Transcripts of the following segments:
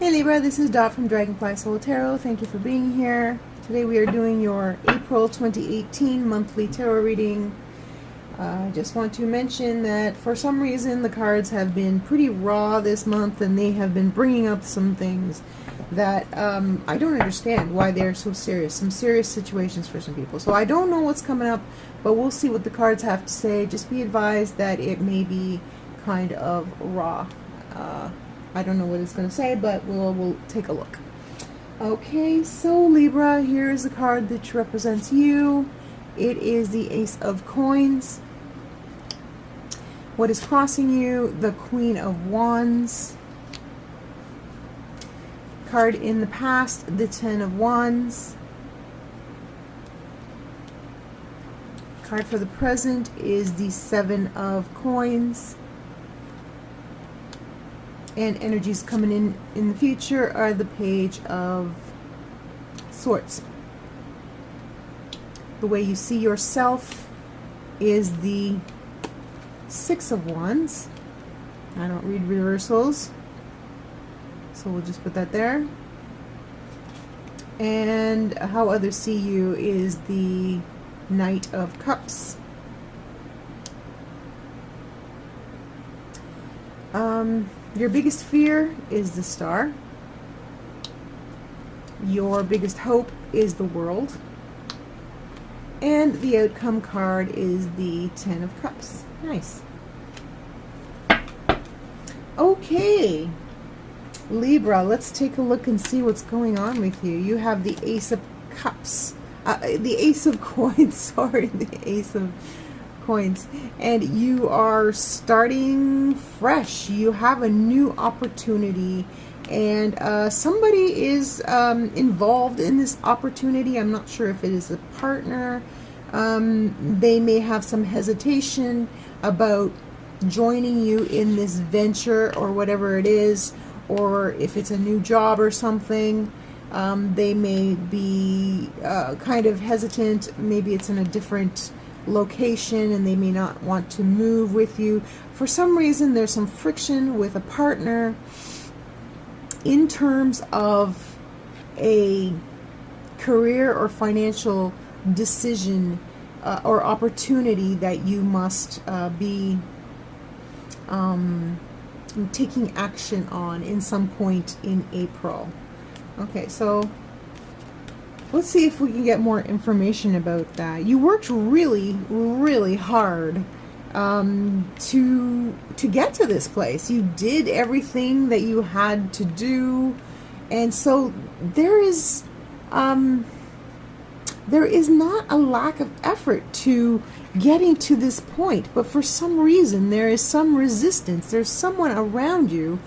Hey Libra, this is Dot from DRAGONFLYSOULTAROT. Thank you for being here. Today we are doing your April 2018 monthly tarot reading. I just want to mention that for some reason the cards have been pretty raw this month, and they have been bringing up some things that I don't understand why they're so serious. Some serious situations for some people. So I don't know what's coming up, but we'll see what the cards have to say. Just be advised that it may be kind of raw. I don't know what it's going to say, but we'll take a look. Okay, so Libra, here is the card that represents you. It is the Ace of Coins. What is crossing you? The Queen of Wands. Card in the past, the Ten of Wands. Card for the present is the Seven of Coins. And energies coming in the future are the Page of Swords. The way you see yourself is the Six of Wands. I don't read reversals, so we'll just put that there. And how others see you is the Knight of Cups. Your biggest fear is the Star. Your biggest hope is the World. And the outcome card is the Ten of Cups. Nice. Okay, Libra, let's take a look and see what's going on with you. You have the Ace of Cups. The Ace of Coins, sorry, the Ace of Coins, and you are starting fresh. You have a new opportunity, and somebody is involved in this opportunity. I'm not sure if it is a partner. They may have some hesitation about joining you in this venture or whatever it is, or if it's a new job or something. They may be kind of hesitant. Maybe it's in a different location and they may not want to move with you. For some reason there's some friction with a partner in terms of a career or financial decision or opportunity that you must be taking action on in some point in April. Okay, so let's see if we can get more information about that. You worked really, really hard to get to this place. You did everything that you had to do, and so there is not a lack of effort to getting to this point, but for some reason there is some resistance. There's someone around you.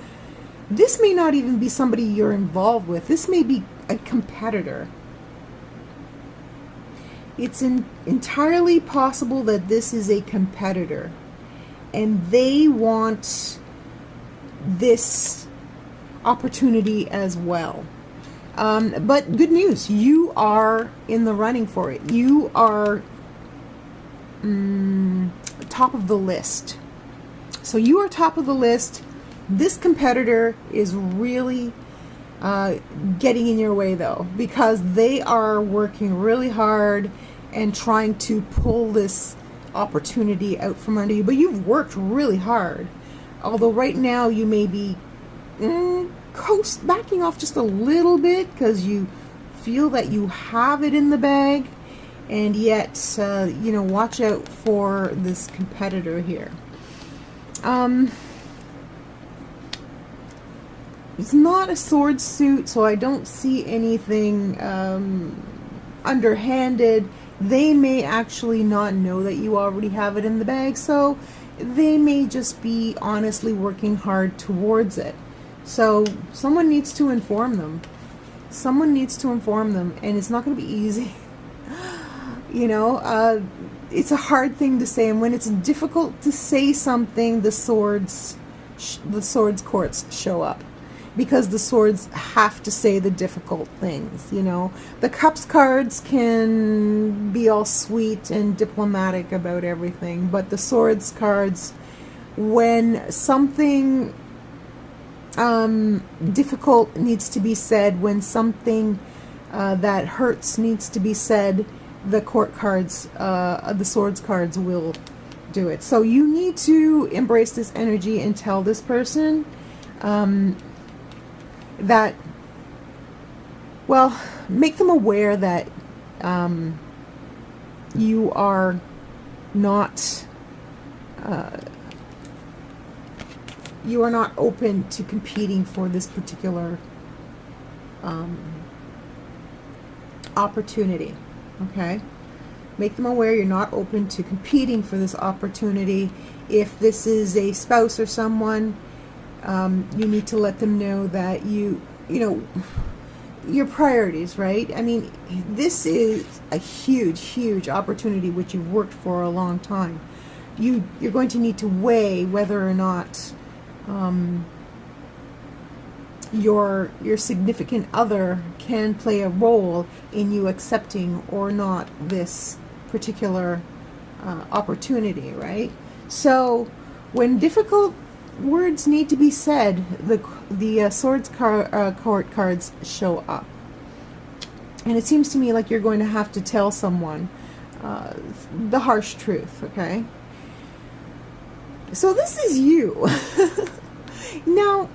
This may not even be somebody you're involved with. This may be a competitor. It's entirely possible that this is a competitor and they want this opportunity as well. But good news, you are in the running for it. You are top of the list. So you are top of the list. This competitor is really getting in your way though, because they are working really hard and trying to pull this opportunity out from under you. But you've worked really hard. Although right now you may be backing off just a little bit because you feel that you have it in the bag, and yet you know, watch out for this competitor here. It's not a sword suit, so I don't see anything underhanded. They may actually not know that you already have it in the bag, so they may just be honestly working hard towards it. So someone needs to inform them. Someone needs to inform them, and it's not going to be easy. You know, it's a hard thing to say, and when it's difficult to say something, the swords courts show up, because the swords have to say the difficult things, you know. The Cups cards can be all sweet and diplomatic about everything, but the Swords cards, when something difficult needs to be said, when something that hurts needs to be said, the court cards, the swords cards will do it. So you need to embrace this energy and tell this person that, well, make them aware that you are not open to competing for this particular opportunity. Okay? Make them aware you're not open to competing for this opportunity. If this is a spouse or someone, you need to let them know that you know, your priorities, right? I mean, this is a huge, huge opportunity which you've worked for a long time. You're going to need to weigh whether or not your significant other can play a role in you accepting or not this particular opportunity, right? So when difficult words need to be said, the swords court cards show up, and it seems to me like you're going to have to tell someone the harsh truth. Okay, so this is you. Now,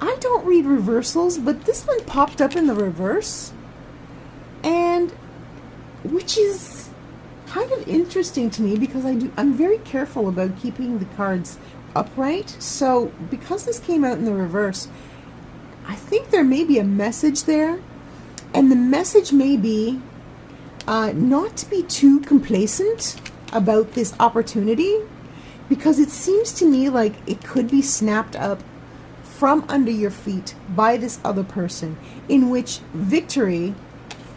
I don't read reversals, but this one popped up in the reverse, and which is kind of interesting to me, because I'm very careful about keeping the cards upright. So because this came out in the reverse, I think there may be a message there, and the message may be not to be too complacent about this opportunity, because it seems to me like it could be snapped up from under your feet by this other person, in which victory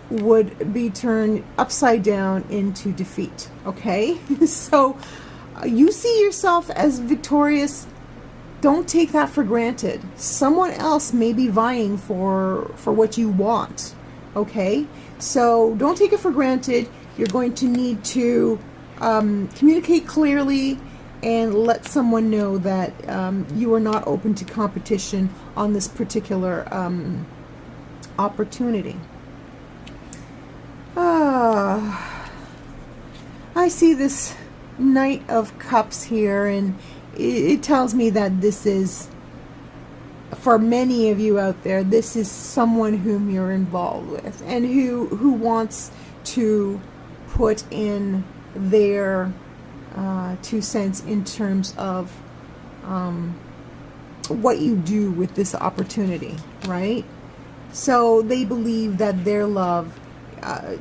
would be turned upside down into defeat. Okay? So you see yourself as victorious. Don't take that for granted. Someone else may be vying for what you want. Okay? So don't take it for granted. You're going to need to communicate clearly and let someone know that you are not open to competition on this particular opportunity. I see this Knight of Cups here, and it tells me that this is, for many of you out there, this is someone whom you're involved with, and who wants to put in their 2 cents in terms of what you do with this opportunity, right? So they believe that their love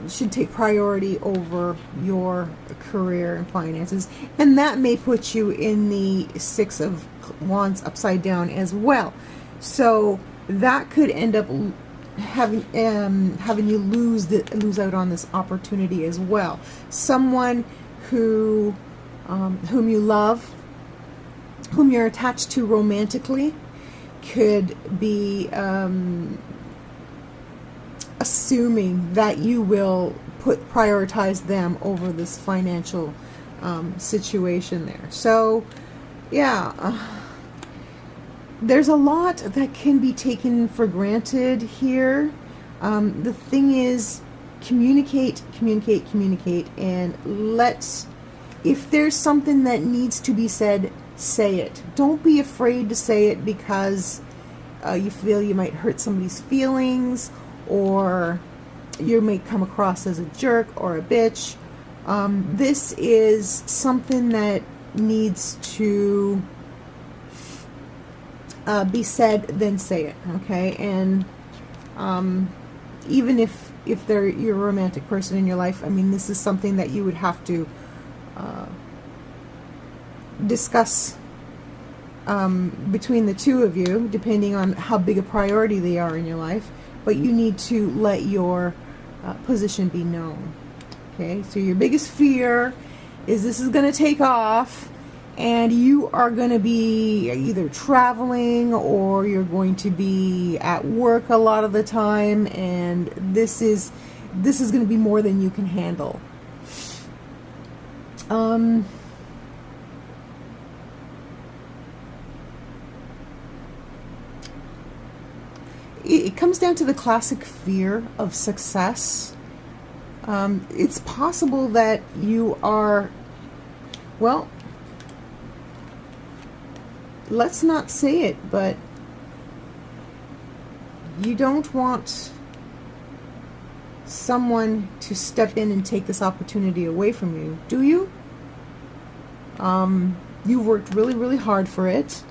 should take priority over your career and finances, and that may put you in the 6 of Wands upside down as well. So that could end up having you lose out on this opportunity as well. Someone whom you love, whom you're attached to romantically, could be assuming that you will prioritize them over this financial situation there. So yeah, there's a lot that can be taken for granted here. The thing is, communicate, and if there's something that needs to be said, say it. Don't be afraid to say it because you feel you might hurt somebody's feelings, or you may come across as a jerk or a bitch. This is something that needs to be said, then say it, okay? And even if you're a romantic person in your life, I mean, this is something that you would have to discuss between the two of you, depending on how big a priority they are in your life. But you need to let your position be known. Okay, so your biggest fear is this is going to take off, and you are going to be either traveling or you're going to be at work a lot of the time, and this is going to be more than you can handle. it comes down to the classic fear of success. It's possible that you are, well, let's not say it, but you don't want someone to step in and take this opportunity away from you, do you? You've worked really, really hard for it,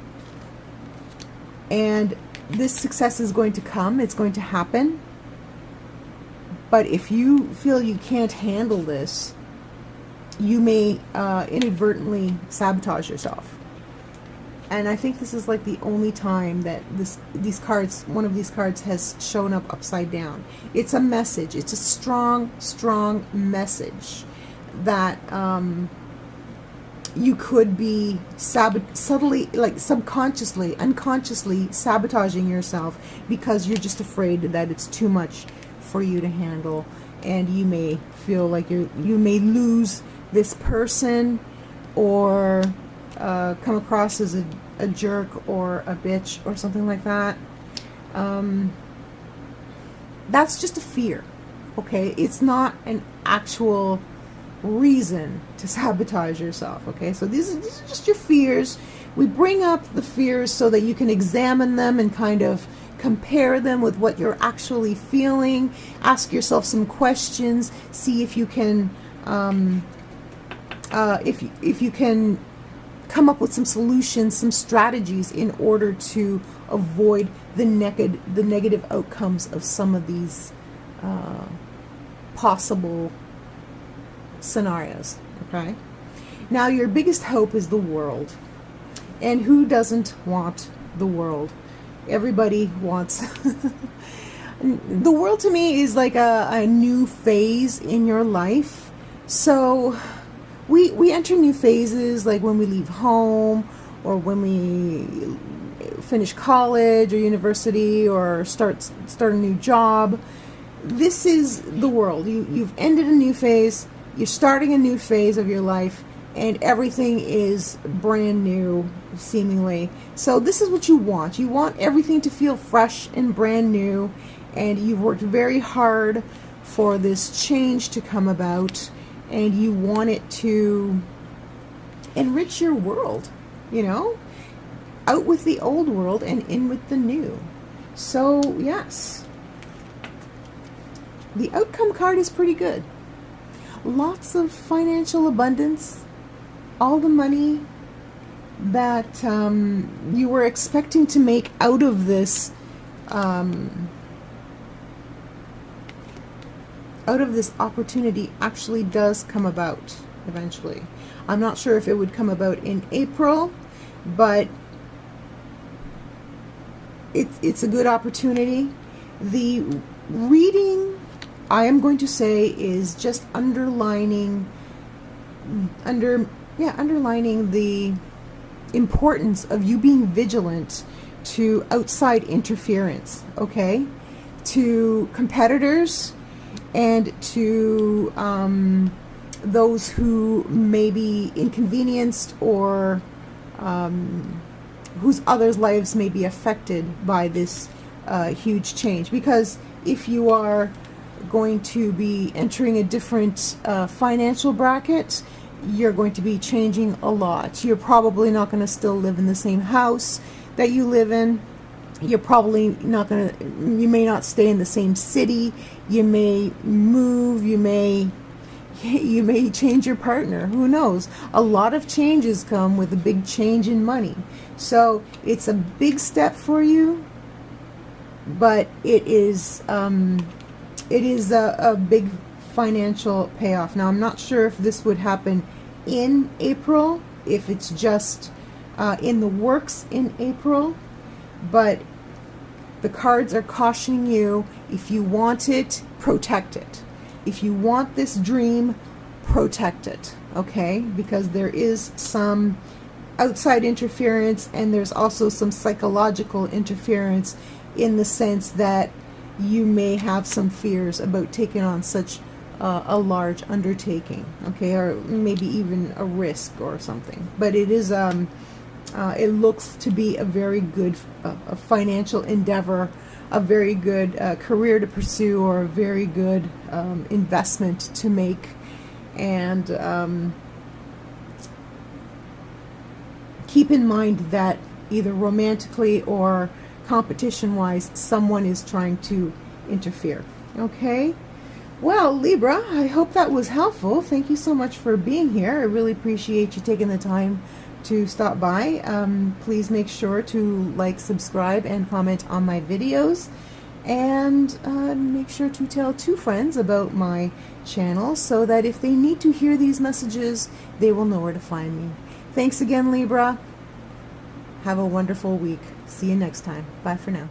and this success is going to come. It's going to happen. But if you feel you can't handle this, you may inadvertently sabotage yourself. And I think this is like the only time that these cards, one of these cards has shown up upside down. It's a message. It's a strong, strong message that you could be subtly, like subconsciously, unconsciously sabotaging yourself because you're just afraid that it's too much for you to handle, and you may feel like you may lose this person, or come across as a jerk or a bitch or something like that. That's just a fear, okay? It's not an actual reason to sabotage yourself, okay? So these are just your fears. We bring up the fears so that you can examine them and kind of compare them with what you're actually feeling. Ask yourself some questions. See if you can if you can come up with some solutions, some strategies in order to avoid the negative outcomes of some of these possible scenarios. Okay, now your biggest hope is the world, and who doesn't want the world? Everybody wants the world. To me is like a new phase in your life. So we enter new phases, like when we leave home, or when we finish college or university, or start a new job. This is the world. You've ended a new phase. You're starting a new phase of your life, and everything is brand new, seemingly. So this is what you want. You want everything to feel fresh and brand new, and you've worked very hard for this change to come about, and you want it to enrich your world, you know? Out with the old world and in with the new. So, yes. The outcome card is pretty good. Lots of financial abundance. All the money that you were expecting to make out of this opportunity actually does come about eventually. I'm not sure if it would come about in April, but it's a good opportunity. The reading, I am going to say, is just underlining the importance of you being vigilant to outside interference, okay? To competitors and to those who may be inconvenienced, or whose others' lives may be affected by this huge change. Because if you are going to be entering a different financial bracket, you're going to be changing a lot. You're probably not going to still live in the same house that you live in. You're probably not going to, you may not stay in the same city. You may move, you may change your partner. Who knows? A lot of changes come with a big change in money. So it's a big step for you, but it is a big financial payoff. Now, I'm not sure if this would happen in April, if it's just in the works in April, but the cards are cautioning you: if you want it, protect it. If you want this dream, protect it, okay? Because there is some outside interference, and there's also some psychological interference, in the sense that you may have some fears about taking on such a large undertaking, okay, or maybe even a risk or something. But it is it looks to be a very good financial endeavor, a very good career to pursue, or a very good investment to make. And keep in mind that either romantically or competition-wise, someone is trying to interfere. Okay? Well, Libra, I hope that was helpful. Thank you so much for being here. I really appreciate you taking the time to stop by. Please make sure to like, subscribe, and comment on my videos. And make sure to tell 2 friends about my channel so that if they need to hear these messages, they will know where to find me. Thanks again, Libra. Have a wonderful week. See you next time. Bye for now.